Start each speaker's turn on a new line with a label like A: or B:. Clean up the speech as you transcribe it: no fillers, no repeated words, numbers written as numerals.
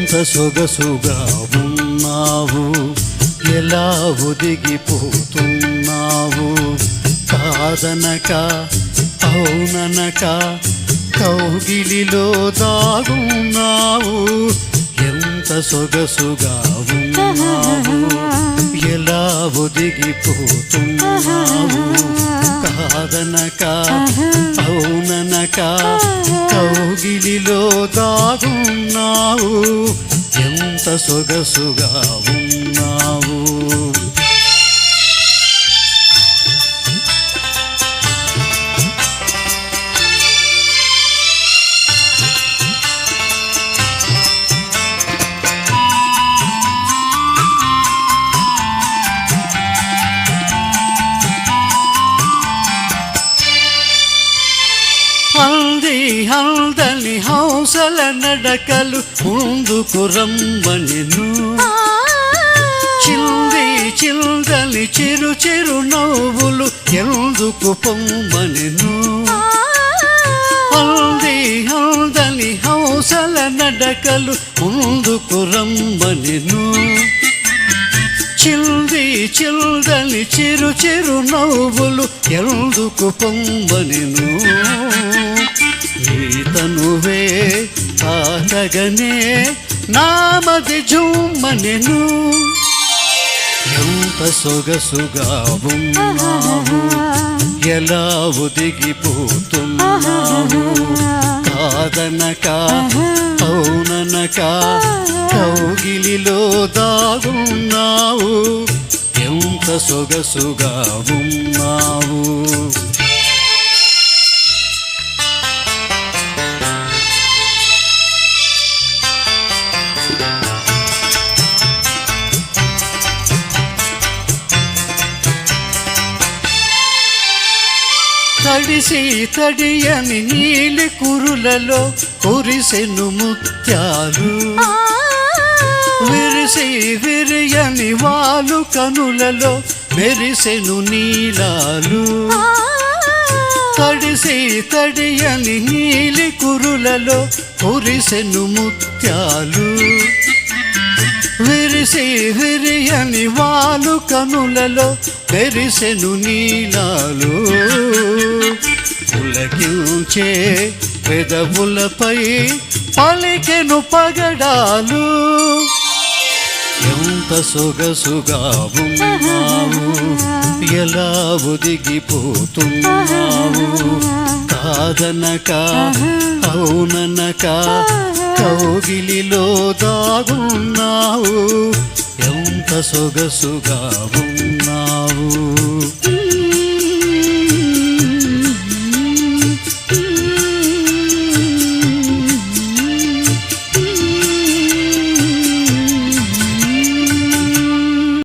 A: ఎంత సొగసుగా ఉన్నావు, ఎలా ఒదిగిపోతున్నావు, కాదనక అవుననక కౌగిలిలో దాగున్నావు. ఎంత సొగసుగా ఉన్నావు, ఎలా ఒదిగిపోతున్నావు, కాదనక అవుననక కౌగిలిలో దాగున్నావు. ఎంత సొగసుగా ఉన్నావు. హల్దీ హల్దని హంసల నడకలు ముందుకు రమ్మనెను, చిల్ది చిల్దని చిరు చిరు నవ్వులు ఎందుకు పొమ్మనెను. హల్దీ హల్దని హంసల నడకలు ముందుకు రమ్మనెను, చిల్ది చిల్దని చిరు చిరు నవ్వులు ఎందుకు పొమ్మనెను. నీ తనువే తాకగనే నామది జుమ్మనెను. ఎంత సొగసుగా ఉన్నావు, ఎలా ఒదిగిపోతున్నావు, కాదనక అవుననక కౌగిలిలో దాగున్నావు. ఎంత సొగసుగా ఉన్నావు. తడిసి తడియని నీలి కురులలో కురిసెను ముత్యాలు, విరిసి విరియని వాలు కనులలో మెరిసెను నీలాలు. తడిసి తడియని నీలి కురులలో కురిసెను ముత్యాలు, విరిసి విరియని వాలు కనులలో మెరిసెను నీలాలు. పులకించే పెదవులపై పలికెను పగడాలు. ఎంత సొగసుగా ఉన్నావు, ఎలా ఒదిగిపోతున్నావు, కాదనక అవుననక కౌగిలిలో దాగున్నావు. ఎంత సొగసుగా ఉన్నావు.